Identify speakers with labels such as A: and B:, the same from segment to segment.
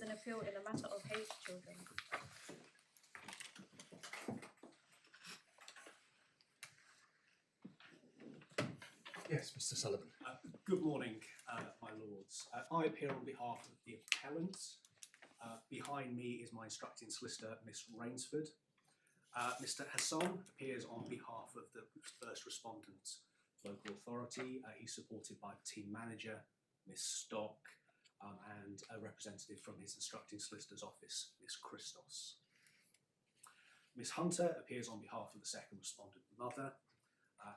A: an appeal in a matter of hate children.
B: Yes, Mr. Sullivan.
C: Good morning, my lords. I appear on behalf of the appellant. Behind me is my instructing solicitor, Miss Rainsford. Mr. Hassan appears on behalf of the first respondent local authority. He's supported by the team manager, Miss Stock, and a representative from his instructing solicitor's office, Miss Christos. Miss Hunter appears on behalf of the second respondent mother,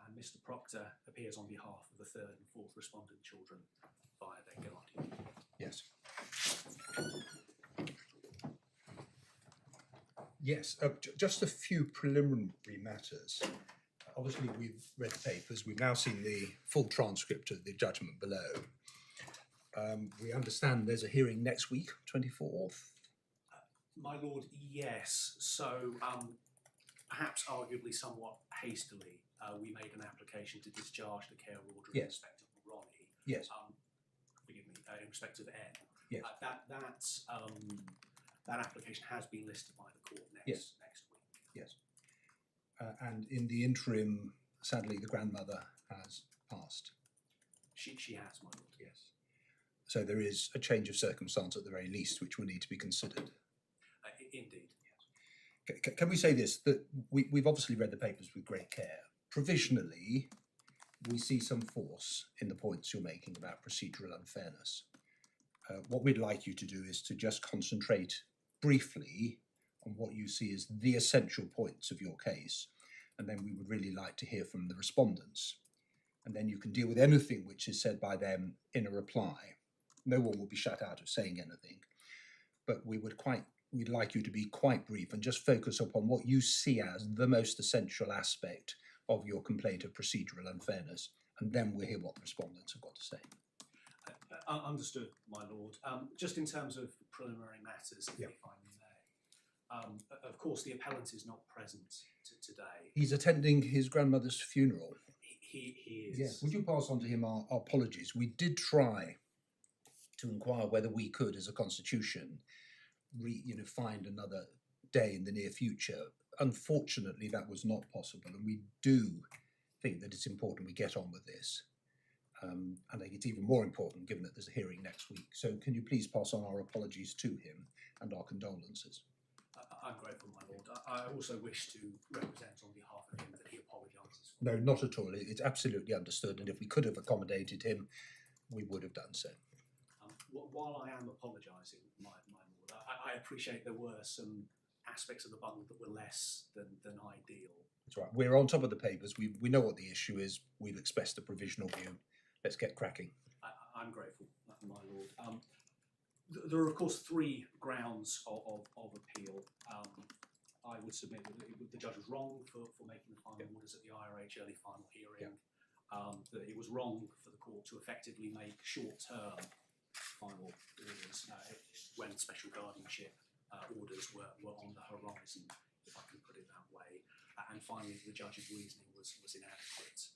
C: and Mr. Proctor appears on behalf of the third and fourth respondent children via their guardian.
B: Yes. Yes, just a few preliminary matters. Obviously, we've read the papers. We've now seen the full transcript of the judgment below. We understand there's a hearing next week, 24th.
C: My lord, yes. So, perhaps arguably somewhat hastily, we made an application to discharge the care order in respect of Ronnie.
B: Yes.
C: Forgive me, in respect of N.
B: Yes.
C: That application has been listed by the court next week.
B: Yes. And in the interim, sadly, the grandmother has passed.
C: She has, my lord.
B: Yes. So there is a change of circumstance at the very least, which will need to be considered.
C: Indeed.
B: Yes. Can we say this, that we've obviously read the papers with great care. Provisionally, we see some force in the points you're making about procedural unfairness. What we'd like you to do is to just concentrate briefly on what you see as the essential points of your case, and then we would really like to hear from the respondents. And then you can deal with anything which is said by them in a reply. No one will be shut out of saying anything, but we'd like you to be quite brief and just focus upon what you see as the most essential aspect of your complaint of procedural unfairness, and then we'll hear what the respondents have got to say.
C: Understood, my lord. Just in terms of preliminary matters, if I may. Of course, the appellant is not present today.
B: He's attending his grandmother's funeral.
C: He is.
B: Yeah. Would you pass on to him our apologies? We did try to inquire whether we could, as a constitution, find another day in the near future. Unfortunately, that was not possible, and we do think that it's important we get on with this. I think it's even more important given that there's a hearing next week. So can you please pass on our apologies to him and our condolences?
C: I'm grateful, my lord. I also wish to represent on behalf of him that he apologises.
B: No, not at all. It's absolutely understood, and if we could have accommodated him, we would have done so.
C: While I am apologising, my lord, I appreciate there were some aspects of the bundle that were less than ideal.
B: That's right. We're on top of the papers. We know what the issue is. We've expressed a provisional view. Let's get cracking.
C: I'm grateful, my lord. There are, of course, three grounds of appeal. I would submit that the judge was wrong for making the final orders at the IRH early final hearing. That it was wrong for the court to effectively make short-term final orders when special guardianship orders were on the horizon, if I can put it that way. And finally, the judge's reasoning was inadequate.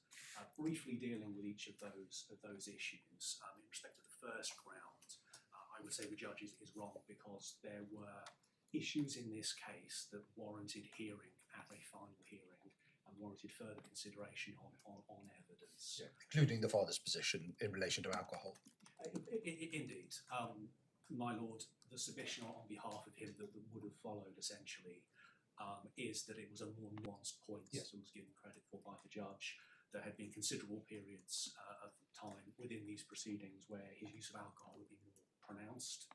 C: Briefly dealing with each of those issues, in respect to the first ground, I would say the judge is wrong because there were issues in this case that warranted hearing at a final hearing and warranted further consideration on evidence.
B: Yeah. Including the father's position in relation to alcohol.
C: Indeed. My lord, the submission on behalf of him that would have followed essentially is that it was a more nuanced point that was given credit for by the judge. There had been considerable periods of time within these proceedings where his use of alcohol had been more pronounced,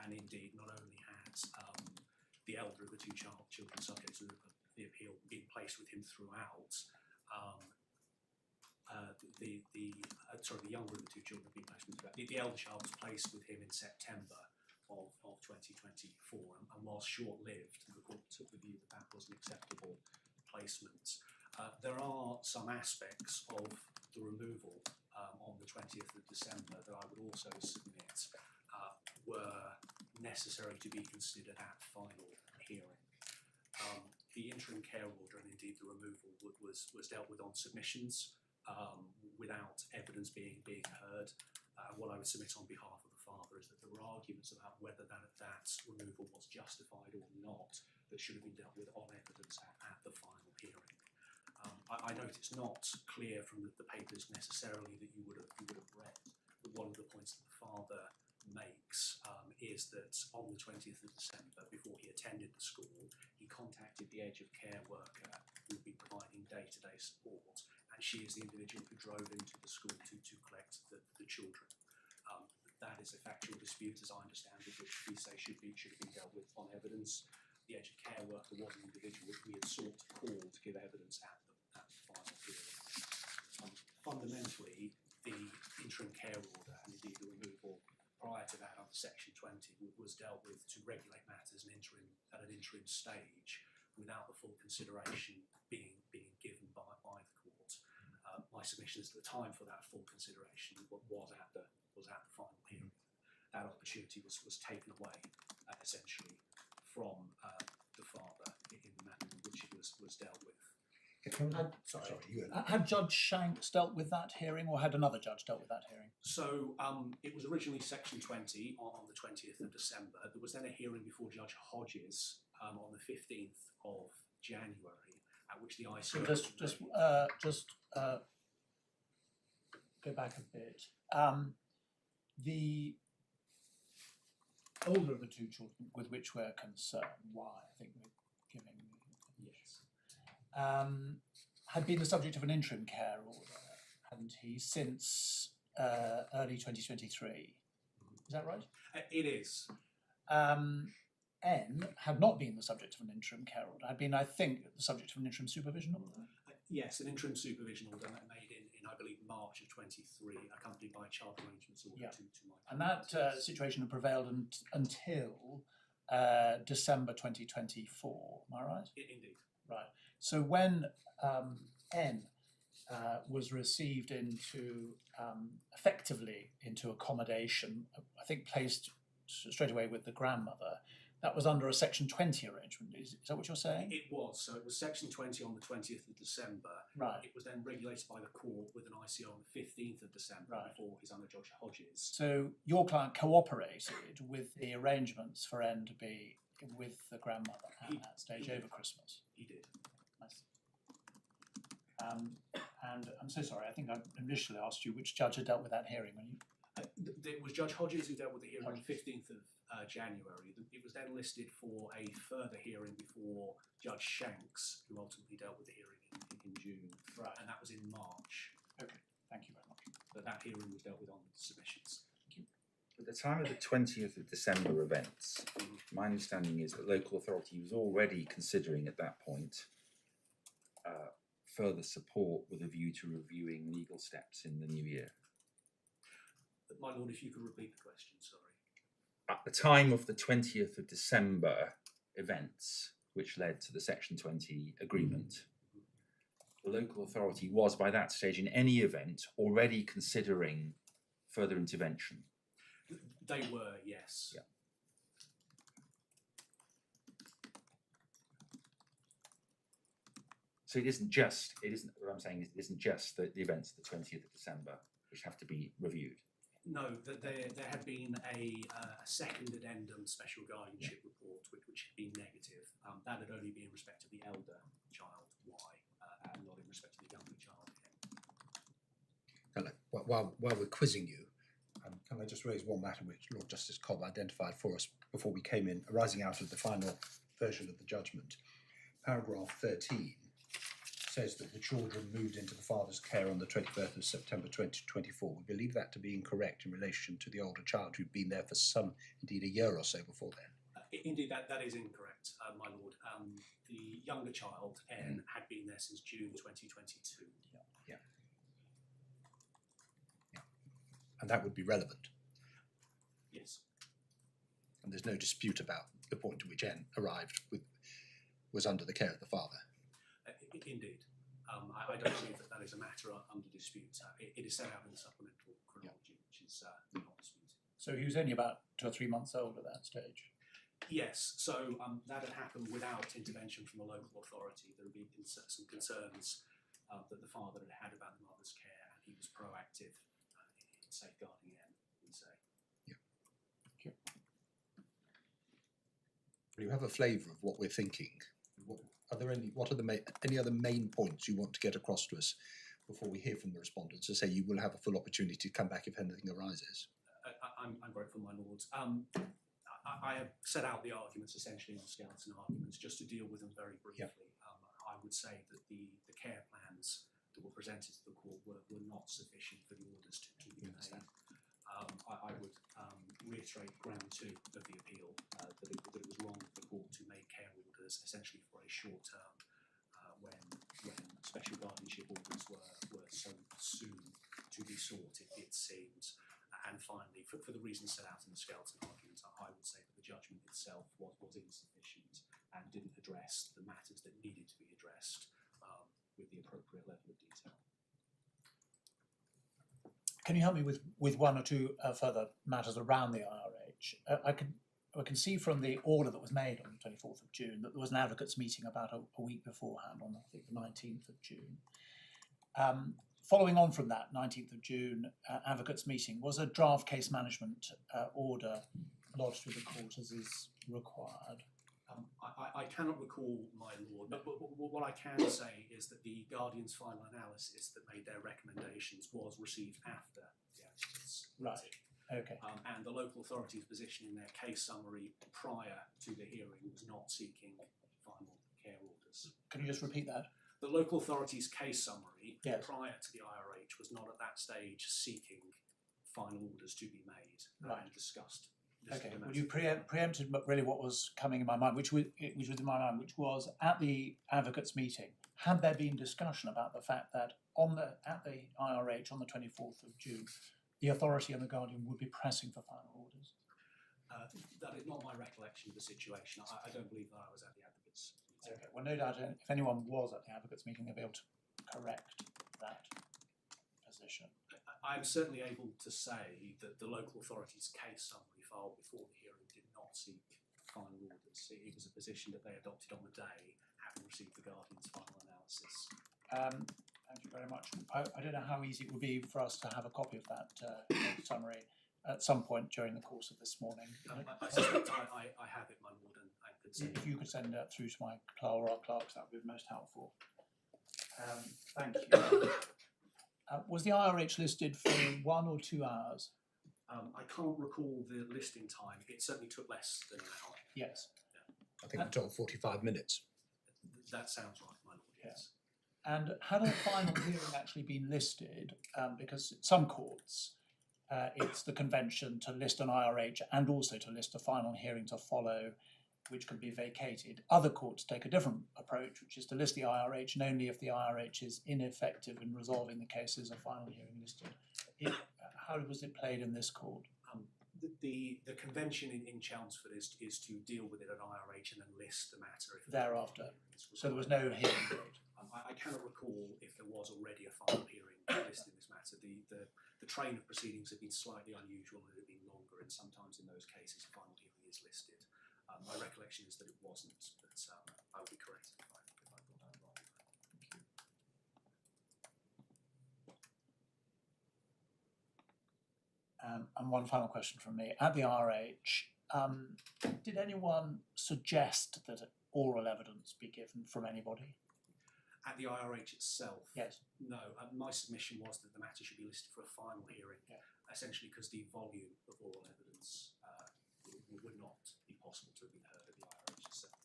C: and indeed not only had the elder of the two children subject to the appeal been placed with him throughout, the younger of the two children had been placed with him. The elder child was placed with him in September of 2024, and whilst short-lived, the court took the view that was an acceptable placement. There are some aspects of the removal on the 20th of December that I would also submit were necessary to be considered at final hearing. The interim care order and indeed the removal was dealt with on submissions without evidence being heard. What I would submit on behalf of the father is that there were arguments about whether that removal was justified or not that should have been dealt with on evidence at the final hearing. I note it's not clear from the papers necessarily that you would have read, but one of the points that the father makes is that on the 20th of December, before he attended the school, he contacted the Age of Care worker who would be providing day-to-day support, and she is the individual who drove into the school to collect the children. That is a factual dispute, as I understand it, which we say should have been dealt with on evidence. The Age of Care worker was an individual we had sought to call to give evidence at the final hearing. Fundamentally, the interim care order and indeed the removal prior to that under Section 20 was dealt with to regulate matters at an interim stage without the full consideration being given by the court. My submission is that the time for that full consideration was at the final hearing. That opportunity was taken away essentially from the father in the manner in which it was dealt with.
D: Had Judge Shanks dealt with that hearing, or had another judge dealt with that hearing?
C: So it was originally Section 20 on the 20th of December. There was then a hearing before Judge Hodges on the 15th of January, at which the ICO...
D: Just go back a bit. The older of the two children with which we're concerned, why I think we're giving...
C: Yes.
D: Had been the subject of an interim care order, hadn't he, since early 2023? Is that right?
C: It is.
D: N had not been the subject of an interim care order, had been, I think, the subject of an interim supervision order.
C: Yes, an interim supervision order made in I believe, March of 23, accompanied by a child arrangements order to my...
D: And that situation had prevailed until December 2024, am I right?
C: Indeed.
D: Right. So when N was received into, effectively into accommodation, I think placed straight away with the grandmother, that was under a Section 20 arrangement. Is that what you're saying?
C: It was. So it was Section 20 on the 20th of December.
D: Right.
C: It was then regulated by the court with an ICO on the 15th of December before his Honour Judge Hodges. So
D: your client cooperated with the arrangements for N to be with the grandmother at that stage over Christmas?
C: He did.
D: Nice. And I'm so sorry, I think I initially asked you which judge had dealt with that hearing when you...
C: It was Judge Hodges who dealt with the hearing on the 15th of January. It was then listed for a further hearing before Judge Shanks, who ultimately dealt with the hearing in June.
D: Right.
C: And that was in March.
D: Okay, thank you very much.
C: But that hearing was dealt with on submissions.
D: Thank you.
E: At the time of the 20th of December events, my understanding is that local authority was already considering at that point further support with a view to reviewing legal steps in the new year.
C: My Lord, if you could repeat the question, sorry.
E: At the time of the 20th of December events, which led to the Section 20 agreement, the local authority was by that stage in any event already considering further intervention.
C: They were, yes.
E: Yeah. So it isn't what I'm saying, it isn't just the events of the 20th of December which have to be reviewed.
C: No, there had been a second addendum special guardianship report which had been negative. That had only been in respect of the elder child, Y, and not in respect of the younger child, N.
B: While we're quizzing you, can I just raise one matter which Lord Justice Cobb identified for us before we came in, arising out of the final version of the judgment. Paragraph 13 says that the children moved into the father's care on the 21st of September 2024. We believe that to be incorrect in relation to the older child who'd been there for indeed a year or so before then.
C: Indeed, that is incorrect, my Lord. The younger child, N, had been there since June 2022.
B: Yeah. And that would be relevant.
C: Yes.
B: And there's no dispute about the point to which N arrived was under the care of the father.
C: Indeed. I don't believe that is a matter under dispute. It is set out in the supplemental chronology, which is not disputed.
D: So he was only about 2 or 3 months old at that stage?
C: Yes, so that had happened without intervention from the local authority. There had been some concerns that the father had about the mother's care, and he was proactive in safeguarding N, we say.
B: Yeah. Well, you have a flavour of what we're thinking. What are any other main points you want to get across to us before we hear from the respondents? To say you will have a full opportunity to come back if anything arises.
C: I'm grateful, my lords. I have set out the arguments essentially on skeleton arguments, just to deal with them very briefly.
B: Yep.
C: I would say that the care plans that were presented to the court were not sufficient for the orders to be made. I would reiterate ground 2 of the appeal, that it was wrong of the court to make care orders essentially for a short term when special guardianship orders were so soon to be sought, it seems. And finally, for the reasons set out in the skeleton argument, I would say that the judgment itself was insufficient and didn't address the matters that needed to be addressed with the appropriate level of detail.
D: Can you help me with one or two further matters around the IRH? I can see from the order that was made on the 24th of June that there was an advocates meeting about a week beforehand, on I think the 19th of June. Following on from that 19th of June advocates meeting, was a draft case management order lodged with the court as is required?
C: I cannot recall, my lord, but what I can say is that the Guardian's final analysis that made their recommendations was received after the advocates meeting.
D: Okay.
C: And the local authority's position in their case summary prior to the hearing was not seeking final care orders.
D: Can you just repeat that?
C: The local authority's case summary
D: Yes.
C: prior to the IRH was not at that stage seeking final orders to be made and discussed.
D: Okay. Well, you preempted really what was coming in my mind, which was in my mind, which was at the advocates meeting. Had there been discussion about the fact that at the IRH on the 24th of June, the authority and the Guardian would be pressing for final orders?
C: That is not my recollection of the situation. I don't believe that I was at the advocates meeting.
D: Okay. Well, no doubt if anyone was at the advocates meeting, they'll be able to correct that position.
C: I'm certainly able to say that the local authority's case summary filed before the hearing did not seek final orders. It was a position that they adopted on the day, having received the Guardian's final analysis.
D: Thank you very much. I don't know how easy it would be for us to have a copy of that summary at some point during the course of this morning.
C: I suspect I have it, my lord, and I could send
D: If you could send that through to my or our clerks, that would be most helpful. Thank you. Was the IRH listed for 1 or 2 hours?
C: I can't recall the listing time. It certainly took less than an hour.
D: Yes.
B: I think we're told 45 minutes.
C: That sounds right, my lord, yes.
D: And had a final hearing actually been listed, because some courts, it's the convention to list an IRH and also to list a final hearing to follow, which can be vacated. Other courts take a different approach, which is to list the IRH, and only if the IRH is ineffective in resolving the case is a final hearing listed. How was it played in this court?
C: The convention in Chelmsford is to deal with it at IRH and then list the matter if
D: Thereafter. So there was no hearing date.
C: I cannot recall if there was already a final hearing listed in this matter. The train of proceedings have been slightly unusual and have been longer, and sometimes in those cases a final hearing is listed. My recollection is that it wasn't, but I will be corrected if I got that wrong.
D: And one final question from me. At the RH, did anyone suggest that oral evidence be given from anybody?
C: At the IRH itself?
D: Yes.
C: No, my submission was that the matter should be listed for a final hearing, essentially because the volume of oral evidence would not be possible to have been heard at the IRH itself.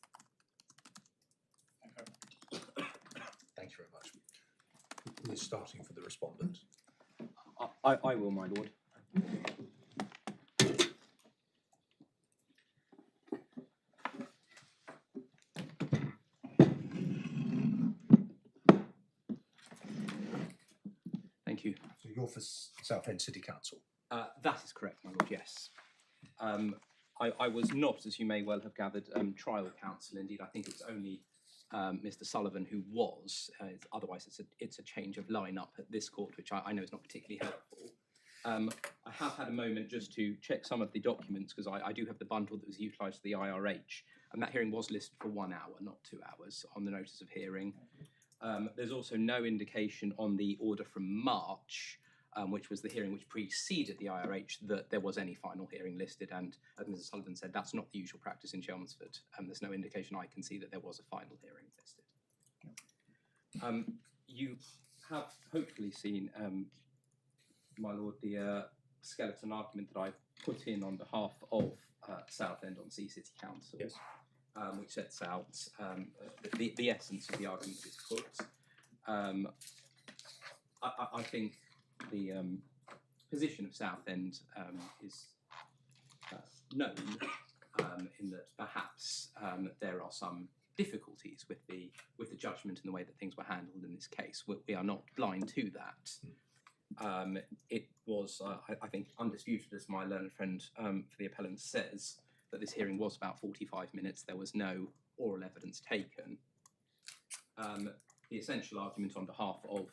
D: Thank you very much.
B: Thank you very much. Who is starting for the respondent?
F: I will, my lord. Thank you.
B: So you're for Southend City Council.
F: That is correct, my lord, yes. I was not, as you may well have gathered, trial counsel. Indeed, I think it was only Mr. Sullivan who was. Otherwise, it's a change of line-up at this court, which I know is not particularly helpful. I have had a moment just to check some of the documents, because I do have the bundle that was utilised for the IRH, and that hearing was listed for 1 hour, not 2 hours, on the notice of hearing. There's also no indication on the order from March which was the hearing which preceded the IRH, that there was any final hearing listed. And as Mrs. Sullivan said, that's not the usual practice in Chelmsford. There's no indication I can see that there was a final hearing listed. You have hopefully seen, my lord, the skeleton argument that I've put in on behalf of Southend-on-Sea City Council,
B: Yes.
F: which sets out the essence of the argument that is put. I think the position of Southend is known in that perhaps there are some difficulties with the judgment and the way that things were handled in this case. We are not blind to that. It was, I think, undisputed, as my learned friend for the appellant says, that this hearing was about 45 minutes. There was no oral evidence taken. The essential argument on behalf of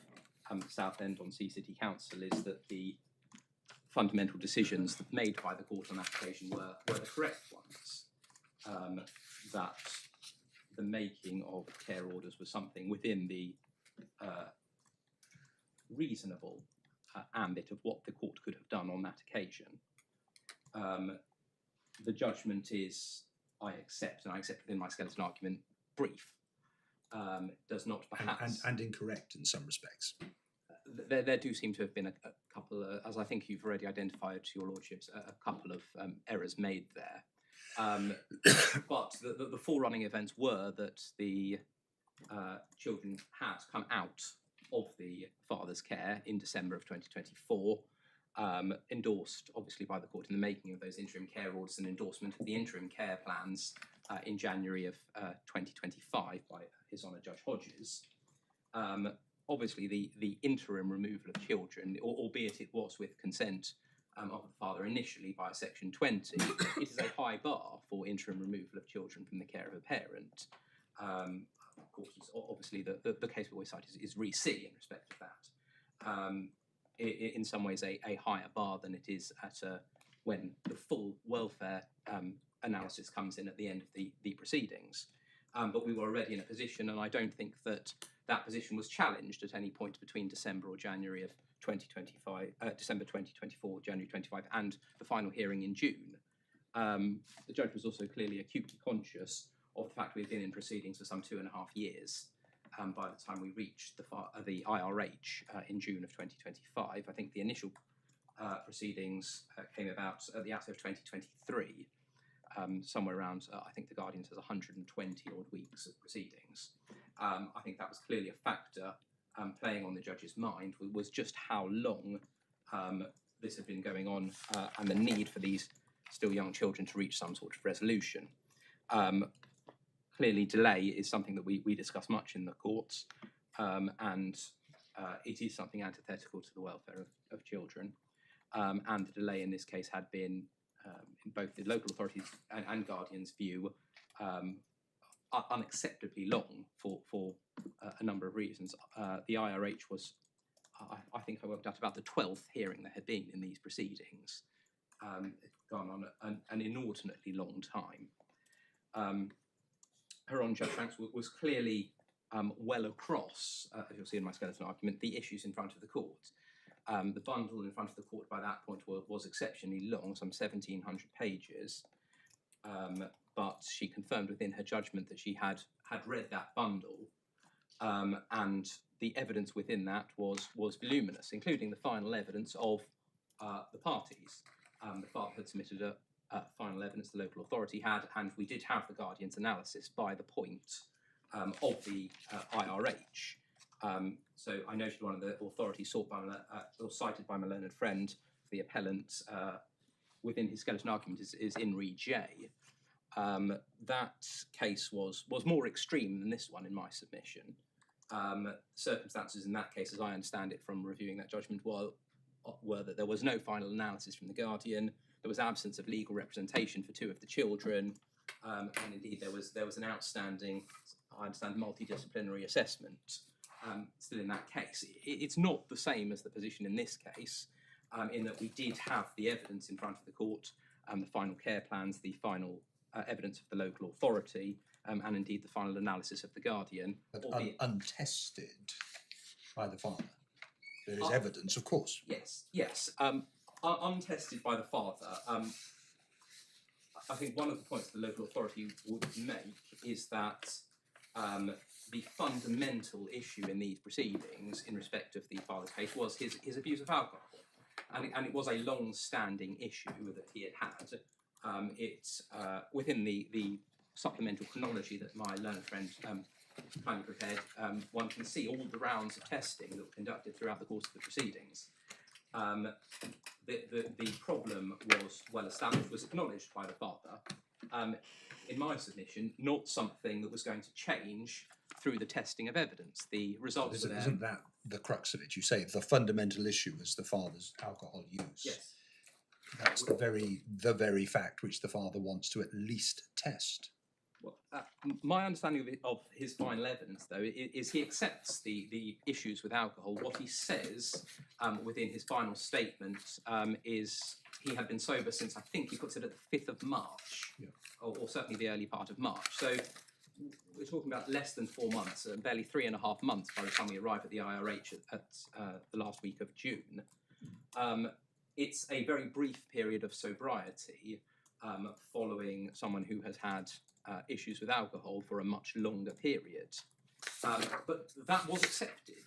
F: Southend-on-Sea City Council is that the fundamental decisions made by the court on application were the correct ones. That the making of care orders was something within the reasonable ambit of what the court could have done on that occasion. The judgment is, I accept, and I accept within my skeleton argument, brief. Does not perhaps...
B: And incorrect in some respects.
F: There do seem to have been a couple, as I think you've already identified, your lordships, a couple of errors made there. But the forerunning events were that the children had come out of the father's care in December of 2024, endorsed obviously by the court in the making of those interim care orders and endorsement of the interim care plans in January of 2025 by His Honour Judge Hodges. Obviously the interim removal of children, albeit it was with consent of the father initially by Section 20, it is a high bar for interim removal of children from the care of a parent. Of course, obviously the case we always cite is Re-C in respect of that. In some ways a higher bar than it is at when the full welfare analysis comes in at the end of the proceedings. But we were already in a position, and I don't think that position was challenged at any point between December or January of 2025, December 2024, January 25, and the final hearing in June. The judge was also clearly acutely conscious of the fact we had been in proceedings for some 2.5 years by the time we reached the IRH in June of 2025. I think the initial proceedings came about at the outset of 2023, somewhere around, I think the Guardian says 120 odd weeks of proceedings. I think that was clearly a factor playing on the judge's mind, was just how long this had been going on and the need for these still young children to reach some sort of resolution. Clearly, delay is something that we discuss much in the courts, and it is something antithetical to the welfare of children. And the delay in this case had been, in both the local authorities and Guardian's view, unacceptably long for a number of reasons. The IRH was, I think I worked out, about the 12th hearing there had been in these proceedings. It's gone on an inordinately long time. Her Honour Judge Shanks was clearly well across, as you'll see in my skeleton argument, the issues in front of the court. The bundle in front of the court by that point was exceptionally long, some 1,700 pages. But she confirmed within her judgment that she had read that bundle, and the evidence within that was voluminous, including the final evidence of the parties. The father had submitted a final evidence the local authority had, and we did have the Guardian's analysis by the point of the IRH. So I noted one of the authorities sought by or cited by my learned friend, the appellant, within his skeleton argument is in Re J. That case was more extreme than this one in my submission. Circumstances in that case, as I understand it from reviewing that judgment, were that there was no final analysis from the Guardian, there was absence of legal representation for 2 of the children, and indeed there was an outstanding, I understand, multidisciplinary assessment still in that case. It's not the same as the position in this case, in that we did have the evidence in front of the court, the final care plans, the final evidence of the local authority, and indeed the final analysis of the Guardian.
B: But untested by the father. There is evidence, of course.
F: Yes, yes. Untested by the father, I think one of the points the local authority would make is that the fundamental issue in these proceedings in respect of the father's case was his abuse of alcohol. And it was a long-standing issue that he had had. It's within the supplemental chronology that my learned friend kindly prepared, one can see all the rounds of testing that were conducted throughout the course of the proceedings. The problem was well established, was acknowledged by the father. In my submission, not something that was going to change through the testing of evidence. The results were there.
B: Isn't that the crux of it? You say the fundamental issue is the father's alcohol use.
F: Yes.
B: That's the very fact which the father wants to at least test.
F: Well, my understanding of his final evidence, though, is he accepts the issues with alcohol. What he says within his final statement is he had been sober since, I think he puts it at the 5th of March,
B: yeah.
F: or certainly the early part of March. So we're talking about less than 4 months, barely 3.5 months by the time we arrive at the IRH at the last week of June. It's a very brief period of sobriety following someone who has had issues with alcohol for a much longer period. But that was accepted.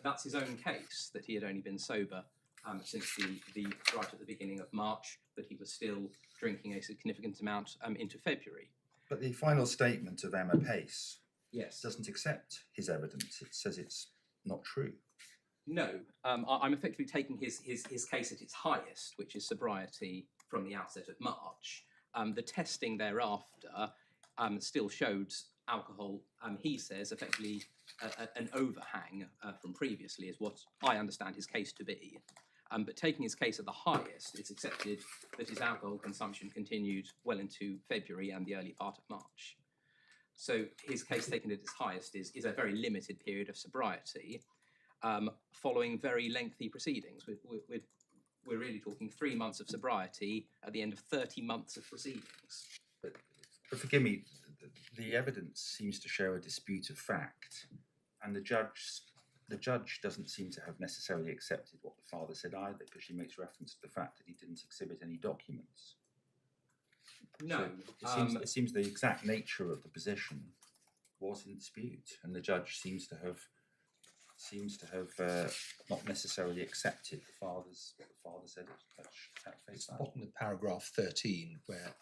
F: That's his own case, that he had only been sober since the right at the beginning of March, but he was still drinking a significant amount into February.
E: But the final statement of Emma Pace
F: Yes.
E: doesn't accept his evidence. It says it's not true.
F: No, I'm effectively taking his case at its highest, which is sobriety from the outset of March. The testing thereafter still showed alcohol, he says, effectively an overhang from previously, is what I understand his case to be. But taking his case at the highest, it's accepted that his alcohol consumption continued well into February and the early part of March. So his case taken at its highest is a very limited period of sobriety, following very lengthy proceedings. We're really talking 3 months of sobriety at the end of 30 months of proceedings.
E: But forgive me, the evidence seems to show a dispute of fact, and the judge doesn't seem to have necessarily accepted what the father said either, because she makes reference to the fact that he didn't exhibit any documents.
F: No,
E: So it seems the exact nature of the position was in dispute, and the judge seems to have not necessarily accepted what the father said at face value.
B: Bottom of paragraph 13, where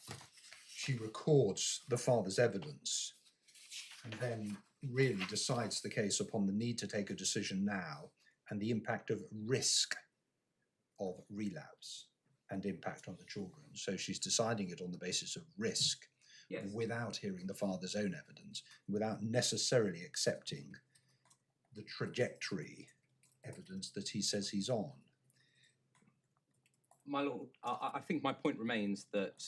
B: she records the father's evidence and then really decides the case upon the need to take a decision now and the impact of risk of relapse and impact on the children. So she's deciding it on the basis of risk,
F: yes.
B: without hearing the father's own evidence, without necessarily accepting the trajectory evidence that he says he's on.
F: My lord, I think my point remains that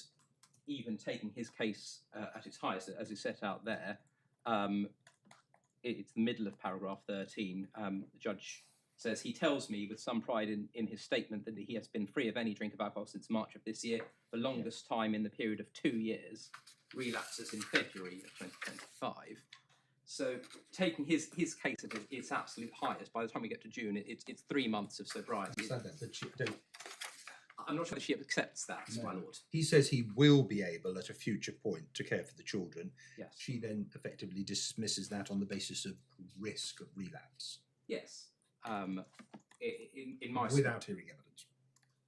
F: even taking his case at its highest, as is set out there, it's the middle of paragraph 13. The judge says, he tells me with some pride in his statement that he has been free of any drink of alcohol since March of this year, the longest time in the period of 2 years, relapses in February of 2025. So taking his case at its absolute highest, by the time we get to June, it's 3 months of sobriety. I'm not sure that she accepts that,
B: No.
F: my lord.
B: He says he will be able at a future point to care for the children.
F: Yes.
B: She then effectively dismisses that on the basis of risk of relapse.
F: Yes. In my
B: without hearing evidence.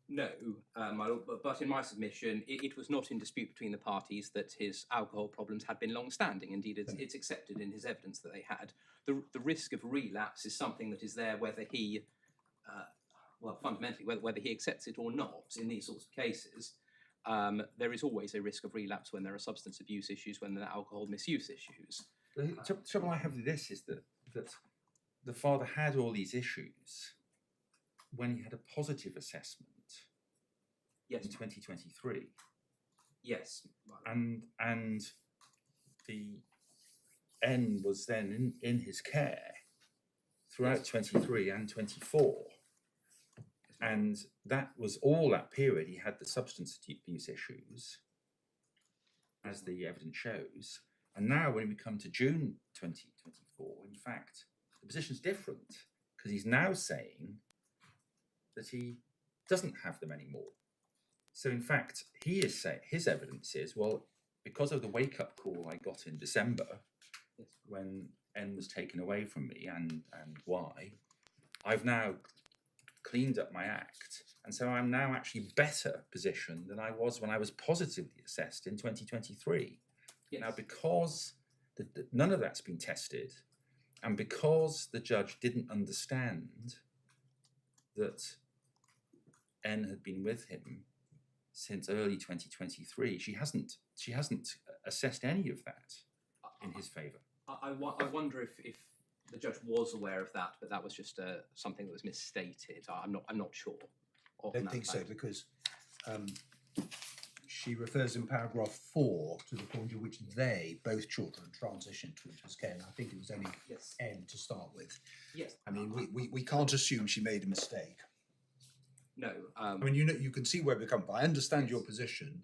F: No, my lord, but in my submission, it was not in dispute between the parties that his alcohol problems had been long-standing. Indeed, it's accepted in his evidence that they had. The risk of relapse is something that is there whether he, well, fundamentally, whether he accepts it or not in these sorts of cases. There is always a risk of relapse when there are substance abuse issues, when there are alcohol misuse issues.
E: The trouble I have with this is that the father had all these issues when he had a positive assessment.
F: Yes.
E: In 2023.
F: Yes.
E: And the N was then in his care throughout 23 and 24. And that was all that period he had the substance abuse issues, as the evidence shows. And now when we come to June 2024, in fact, the position's different, because he's now saying that he doesn't have them anymore. So in fact, he is saying his evidence is, well, because of the wake-up call I got in December, when N was taken away from me and Y, I've now cleaned up my act, and so I'm now actually better positioned than I was when I was positively assessed in 2023.
F: Yes.
E: Now, because none of that's been tested, and because the judge didn't understand that N had been with him since early 2023, she hasn't assessed any of that in his favour.
F: I wonder if the judge was aware of that, but that was just something that was misstated. I'm not sure.
B: I don't think so, because she refers in paragraph 4 to the point at which they, both children, transitioned to his care. And I think it was only
F: Yes.
B: N to start with.
F: Yes.
B: I mean, we can't assume she made a mistake.
F: No.
B: I mean, you can see where we come from. I understand your position.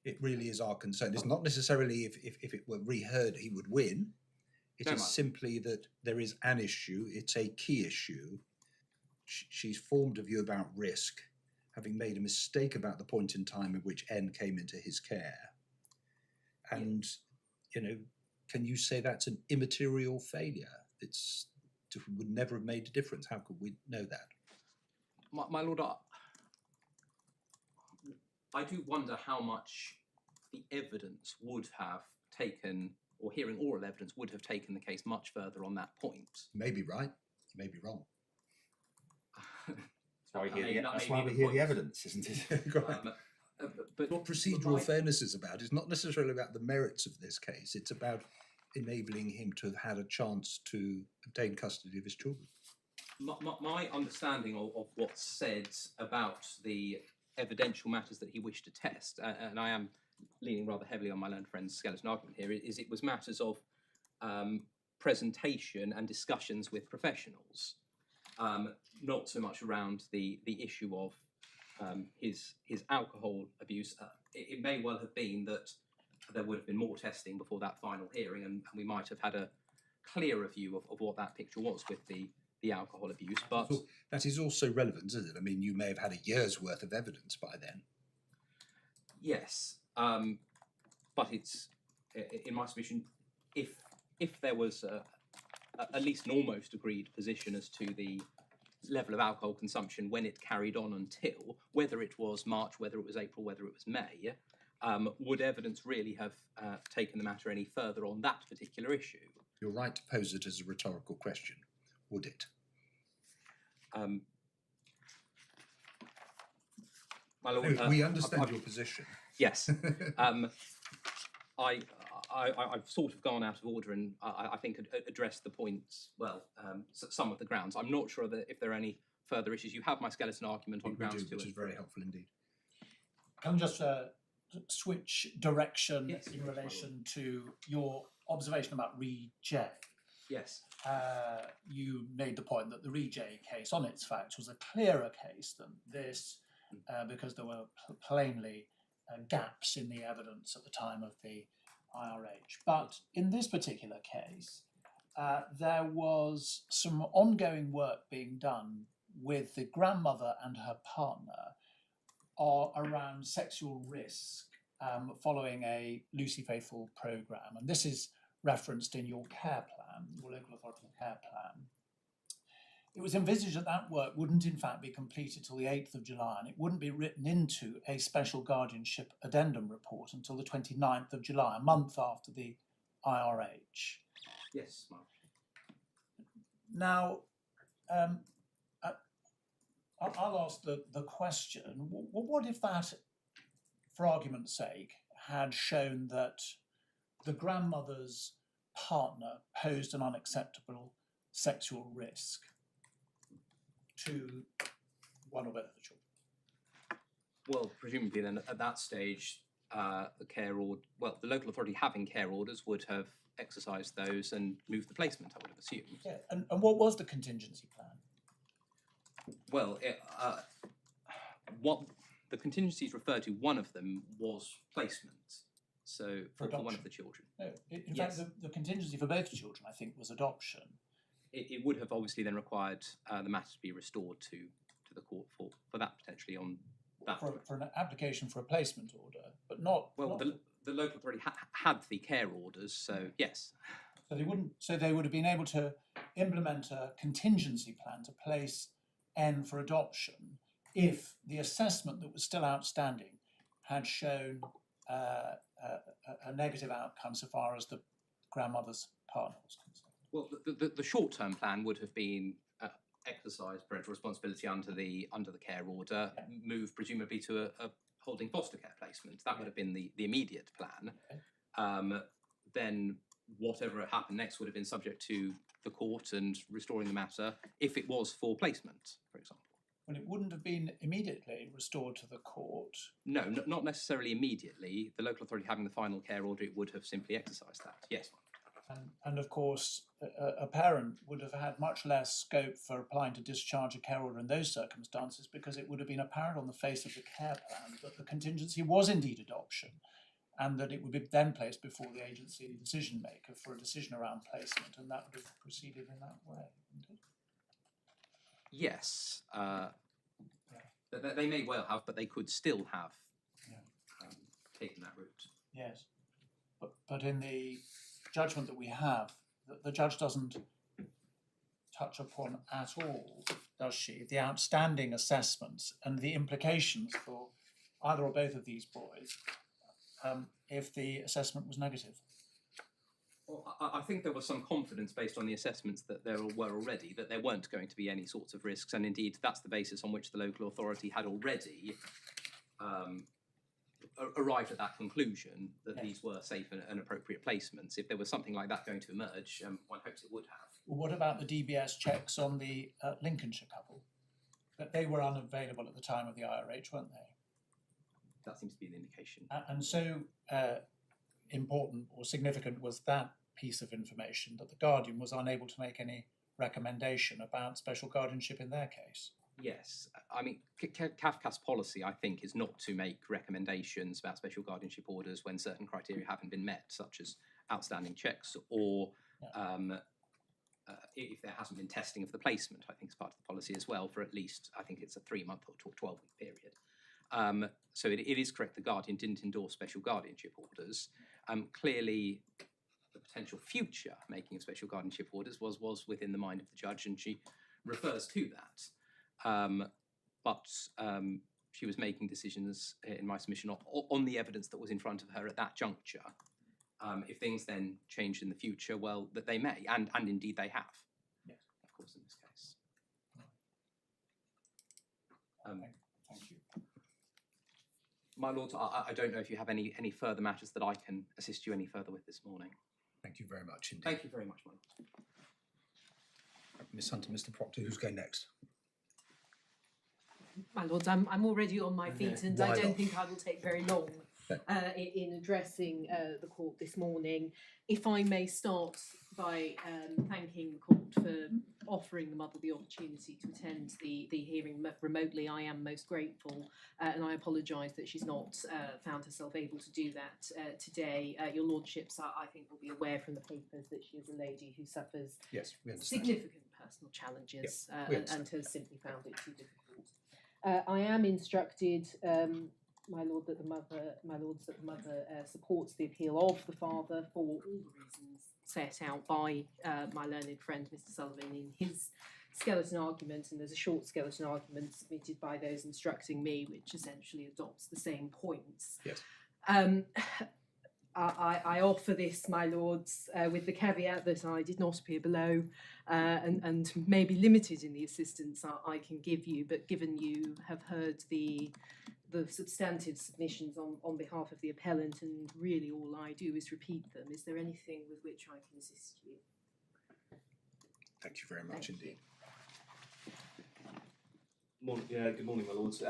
B: It really is our concern. It's not necessarily if it were reheard he would win. It is simply that there is an issue. It's a key issue. She's formed a view about risk, having made a mistake about the point in time at which N came into his care. And, can you say that's an immaterial failure? It would never have made a difference. How could we know that?
F: My lord, I do wonder how much the evidence would have taken, or hearing oral evidence would have taken the case much further on that point.
B: You may be right, you may be wrong.
E: That's why we hear the evidence, isn't it?
F: But
B: What procedural fairness is about is not necessarily about the merits of this case. It's about enabling him to have had a chance to obtain custody of his children.
F: my understanding of what's said about the evidential matters that he wished to test, and I am leaning rather heavily on my learned friend's skeleton argument here, is it was matters of presentation and discussions with professionals, not so much around the issue of his alcohol abuse. It may well have been that there would have been more testing before that final hearing, and we might have had a clearer view of what that picture was with the alcohol abuse. But
B: that is also relevant, isn't it? I mean, you may have had a year's worth of evidence by then.
F: yes, but it's in my submission, if there was at least an almost agreed position as to the level of alcohol consumption when it carried on until, whether it was March, whether it was April, whether it was May, would evidence really have taken the matter any further on that particular issue?
B: You're right to pose it as a rhetorical question. Would it?
F: My lord,
B: We understand your position.
F: Yes. I've sort of gone out of order and I think addressed the points, some of the grounds. I'm not sure that if there are any further issues. You have my skeleton argument on grounds 2
B: which is very helpful indeed.
D: Can I just switch direction
F: Yes,
D: in
F: yes,
D: relation to your observation about Re-J?
F: Yes.
D: You made the point that the Re-J case, on its facts, was a clearer case than this because there were plainly gaps in the evidence at the time of the IRH. But in this particular case, there was some ongoing work being done with the grandmother and her partner around sexual risk following a Lucy Faithful programme. And this is referenced in your care plan, your local authority care plan. It was envisaged that that work wouldn't in fact be completed till the 8th of July, and it wouldn't be written into a special guardianship addendum report until the 29th of July, a month after the IRH.
F: Yes, Mark.
D: Now, I'll ask the question, what if that, for argument's sake, had shown that the grandmother's partner posed an unacceptable sexual risk to one or both of the children?
F: Well, presumably then at that stage, the local authority having care orders would have exercised those and moved the placement, I would have assumed.
D: Yeah, and what was the contingency plan?
F: Well, what the contingencies referred to, one of them was placement. So for one of the children.
D: No, in
F: Yes.
D: fact, the contingency for both children, I think, was adoption.
F: it would have obviously then required the matter to be restored to the court for that potentially on that.
D: For an application for a placement order, but not.
F: Well,
D: not
F: the local authority had the care orders, so yes.
D: So they wouldn't. So they would have been able to implement a contingency plan to place N for adoption if the assessment that was still outstanding had shown a negative outcome so far as the grandmother's partner was concerned.
F: Well, the short-term plan would have been exercise parental responsibility under the care order, move presumably to a holding foster care placement. That would have been the immediate plan.
D: Okay.
F: Then whatever happened next would have been subject to the court and restoring the matter if it was for placement, for example.
D: Well, it wouldn't have been immediately restored to the court.
F: No, not necessarily immediately. The local authority having the final care order, it would have simply exercised that. Yes.
D: And of course, a parent would have had much less scope for applying to discharge a care order in those circumstances, because it would have been apparent on the face of the care plan that the contingency was indeed adoption, and that it would be then placed before the agency decision maker for a decision around placement, and that would have proceeded in that way, wouldn't it?
F: Yes. They may well have, but they could still have taken that route.
D: Yes. But in the judgment that we have, the judge doesn't touch upon at all, does she, the outstanding assessments and the implications for either or both of these boys if the assessment was negative.
F: Well, I think there was some confidence based on the assessments that there were already, that there weren't going to be any sorts of risks, and indeed that's the basis on which the local authority had already arrived at that conclusion, that
D: Yes.
F: these were safe and appropriate placements. If there was something like that going to emerge, one hopes it would have.
D: Well, what about the DBS checks on the Lincolnshire couple? That they were unavailable at the time of the IRH, weren't they?
F: That seems to be the indication.
D: And so important or significant was that piece of information that the Guardian was unable to make any recommendation about special guardianship in their case.
F: Yes, I mean, CAFCA's policy, I think, is not to make recommendations about special guardianship orders when certain criteria haven't been met, such as outstanding checks or if there hasn't been testing of the placement. I think it's part of the policy as well for at least, I think it's a 3-month or 12-week period. So it is correct, the Guardian didn't endorse special guardianship orders. Clearly, the potential future making of special guardianship orders was within the mind of the judge, and she refers to that. But she was making decisions in my submission on the evidence that was in front of her at that juncture. If things then changed in the future, well, that they may, and indeed they have.
D: Yes.
F: Of course, in this case.
D: Thank you.
F: My Lord, I don't know if you have any further matters that I can assist you any further with this morning.
B: Thank you very much indeed.
F: Thank you very much, my Lord.
B: Miss Hunter, Mr. Proctor, who's going next?
G: My lords, I'm already on my feet, and I
B: Why
G: don't
B: not?
G: think I will take very long in addressing the court this morning. If I may start by thanking the court for offering the mother the opportunity to attend the hearing remotely. I am most grateful, and I apologise that she's not found herself able to do that today. Your lordships, I think, will be aware from the papers that she is a lady who suffers
B: Yes, we understand.
G: significant personal challenges
B: we
G: and
B: understand.
G: has simply found it too difficult. I am instructed, my lords, that the mother supports the appeal of the father for all the reasons set out by my learned friend Mr. Sullivan in his skeleton argument, and there's a short skeleton argument submitted by those instructing me, which essentially adopts the same points.
B: Yes.
G: I offer this, my lords, with the caveat that I did not appear below and may be limited in the assistance I can give you, but given you have heard the substantive submissions on behalf of the appellant, and really all I do is repeat them, is there anything with which I can assist you?
B: Thank you very much
G: Thank you.
B: indeed.
H: Good morning, my lords.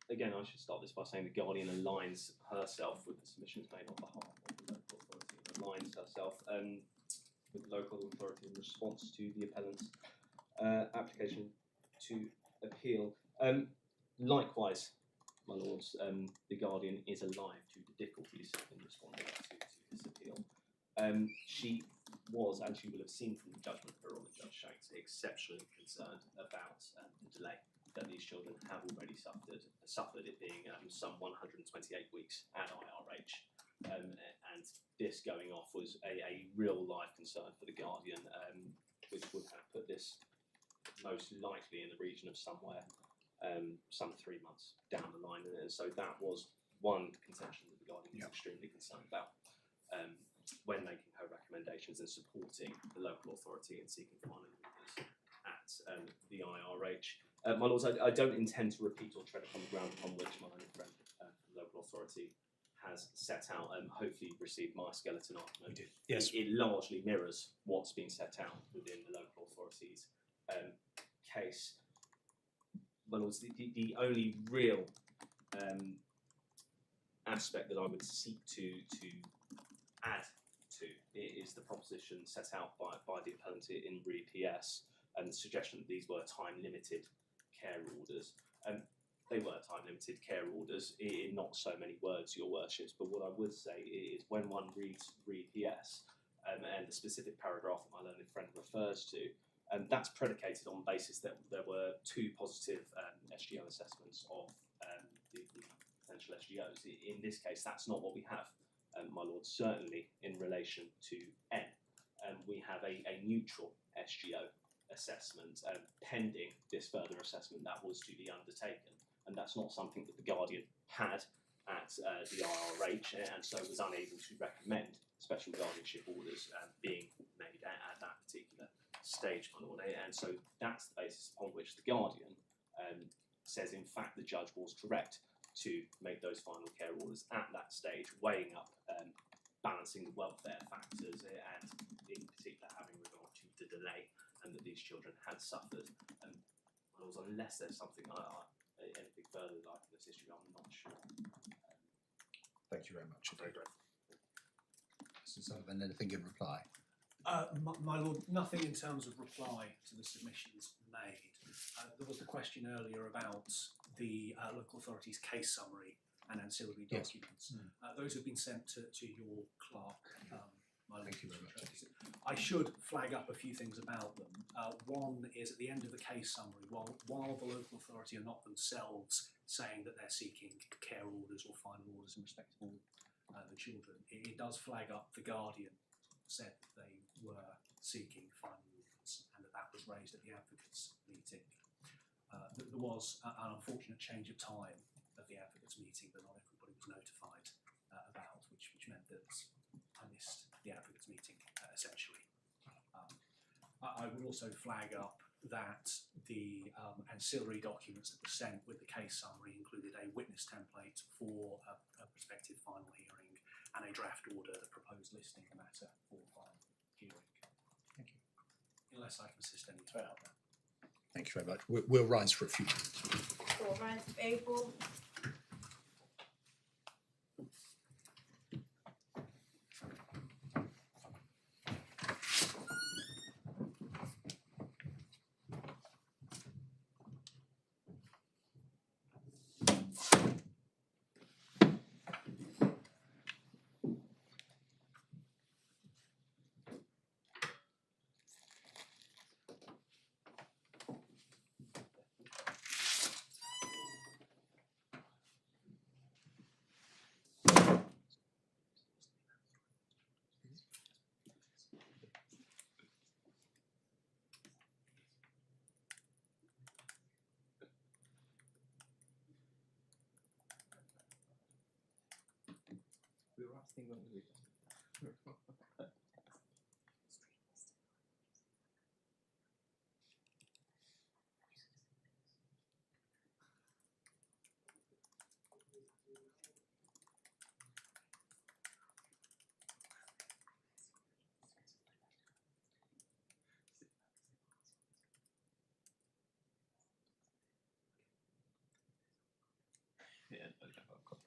H: Again, I should start this by saying the Guardian aligns herself with the submissions made on behalf of the local authority, aligns herself with the local authority in response to the appellant's application to appeal. Likewise, my lords, the Guardian is alive to the difficulties in responding to this appeal. She was, as you will have seen from the judgment for all Judge Shanks, exceptionally concerned about the delay that these children have already suffered it being some 128 weeks at IRH. And this going off was a real life concern for the Guardian, which would have put this most likely in the region of somewhere some 3 months down the line. And so that was one contention that the Guardian was extremely concerned about when making her recommendations and supporting the local authority in seeking final orders at the IRH. My Lords, I don't intend to repeat or tread upon the ground upon which my friend, the local authority, has set out. Hopefully you've received my skeleton argument.
B: We did. Yes.
H: It largely mirrors what's been set out within the local authority's case. My Lords, the only real aspect that I would seek to add to is the proposition set out by the appellant in Re PS and the suggestion that these were time-limited care orders. They were time-limited care orders in not so many words, Your Worships, but what I would say is when one reads Re PS and the specific paragraph that my learned friend refers to, that's predicated on the basis that there were 2 positive SGO assessments of the potential SGOs. In this case, that's not what we have, my Lord. Certainly in relation to N, we have a neutral SGO assessment pending this further assessment that was to be undertaken, and that's not something that the Guardian had at the IRH, and so was unable to recommend special guardianship orders being made at that particular stage, my Lord. And so that's the basis upon which the Guardian says in fact the judge was correct to make those final care orders at that stage, weighing up balancing the welfare factors and in particular having regard to the delay and that these children had suffered. Unless there's something anything further like this history, I'm not sure.
B: Thank you very much. Mr. Sullivan, anything in reply?
C: My Lord, nothing in terms of reply to the submissions made. There was the question earlier about the local authority's case summary and ancillary documents. Those have been sent to your clerk. My Lord.
B: Thank you very much.
C: I should flag up a few things about them. One is at the end of the case summary, while the local authority are not themselves saying that they're seeking care orders or final orders in respect of all the children, it does flag up the Guardian said that they were seeking final orders and that was raised at the advocates meeting. There was an unfortunate change of time at the advocates meeting that not everybody was notified about, which meant that I missed the advocates meeting essentially. I would also flag up that the ancillary documents that were sent with the case summary included a witness template for a prospective final hearing and a draft order that proposed listing the matter for final hearing.
B: Thank you.
C: Unless I can assist any further.
B: Thank you very much. We'll rise for a few minutes.
A: All rise if able.
F: We were asking when we yeah, okay, I've got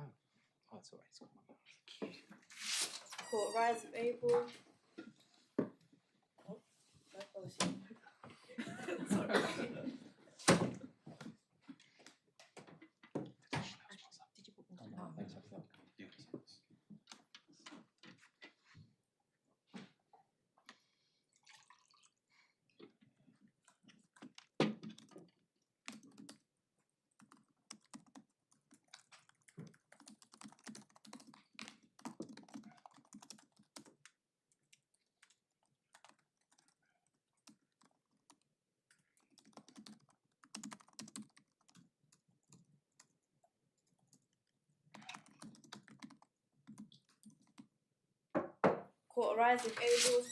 F: Oh, that's all right. It's got my
A: Court rise of April. Oh, that was you. Sorry. Court rise of April.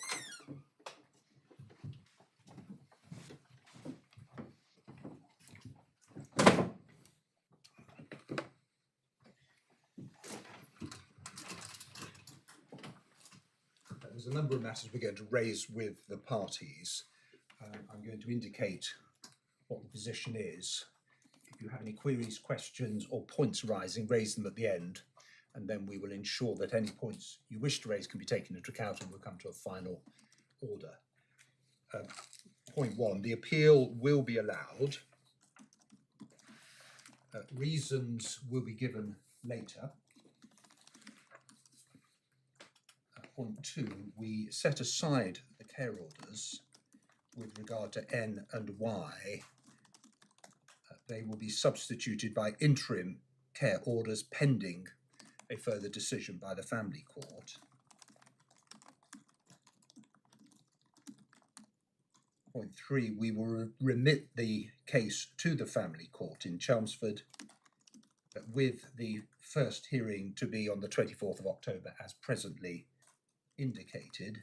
B: There's a number of matters we're going to raise with the parties. I'm going to indicate what the position is. If you have any queries, questions or points arising, raise them at the end, and then we will ensure that any points you wish to raise can be taken into account and we'll come to a final order. Point one, the appeal will be allowed. Reasons will be given later. Point two, we set aside the care orders with regard to N and Y. They will be substituted by interim care orders pending a further decision by the family court. Point three, we will remit the case to the family court in Chelmsford, with the first hearing to be on the 24th of October as presently indicated.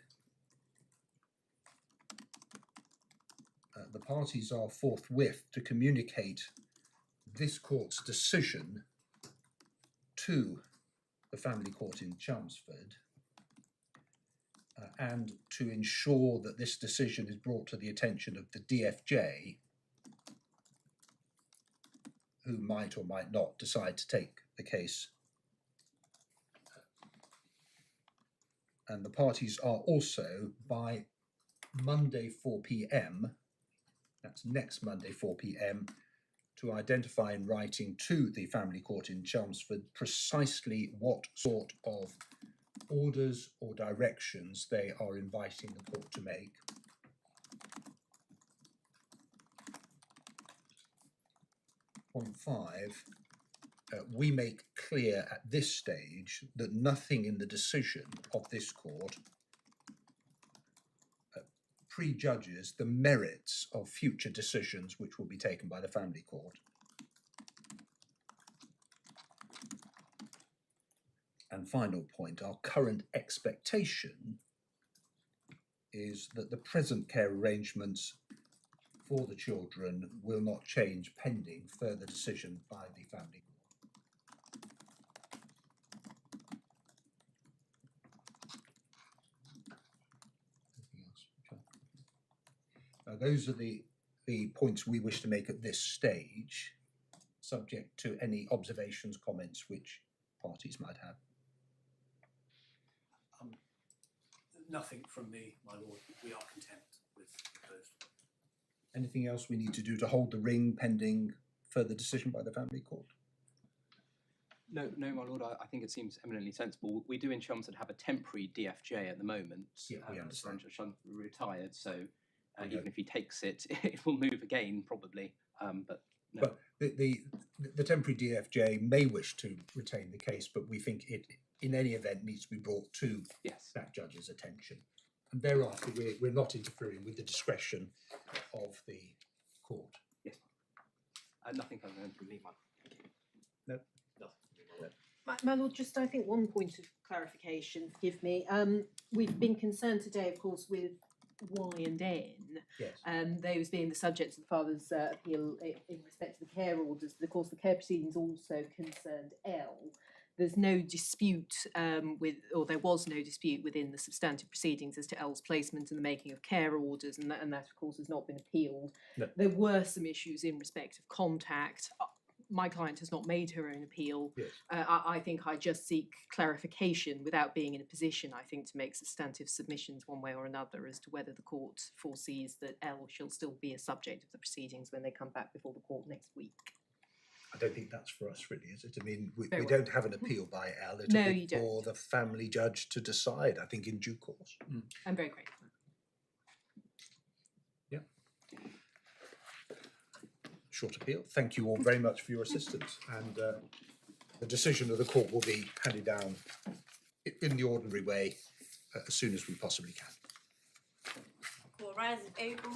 B: The parties are forthwith to communicate this court's decision to the family court in Chelmsford and to ensure that this decision is brought to the attention of the DFJ, who might or might not decide to take the case. And the parties are also, by Monday 4 p.m, that's next Monday 4 p.m, to identify in writing to the family court in Chelmsford precisely what sort of orders or directions they are inviting the court to make. Point five, we make clear at this stage that nothing in the decision of this court prejudges the merits of future decisions which will be taken by the family court. And final point, our current expectation is that the present care arrangements for the children will not change pending further decision by the family court. Anything else? Okay. Those are the points we wish to make at this stage, subject to any observations, comments which parties might have.
C: Nothing from me, my lord. We are content with the proposed.
B: Anything else we need to do to hold the ring pending further decision by the family court?
F: No, my lord, I think it seems eminently sensible. We do in Chelmsford have a temporary DFJ at the moment.
B: Yeah, we understand.
F: Judge retired, so
B: We
F: even
B: know.
F: if he takes it, it will move again probably. But no.
B: But the temporary DFJ may wish to retain the case, but we think it, in any event, needs to be brought to
F: Yes.
B: that judge's attention. And thereafter, we're not interfering with the discretion of the court.
F: Yes. Nothing further from me, my lord.
G: My lord, just I think one point of clarification, forgive me. We've been concerned today, of course, with Y and N,
B: Yes.
G: those being the subjects of the father's appeal in respect to the care orders. Of course, the care proceedings also concerned L. There's no dispute or there was no dispute within the substantive proceedings as to L's placement and the making of care orders, and that of course has not been appealed.
B: No.
G: There were some issues in respect of contact. My client has not made her own appeal.
B: Yes.
G: I think I just seek clarification without being in a position, I think, to make substantive submissions one way or another as to whether the court foresees that L shall still be a subject of the proceedings when they come back before the court next week.
B: I don't think that's for us, really, is it? I mean, we
G: Very well.
B: don't have an appeal by L. It'll
G: No,
B: be
G: you don't.
B: for the family judge to decide, I think, in due course.
G: I'm very grateful.
B: Short appeal. Thank you all very much for your assistance, and the decision of the court will be handed down in the ordinary way as soon as we possibly can.
A: Court rise in April.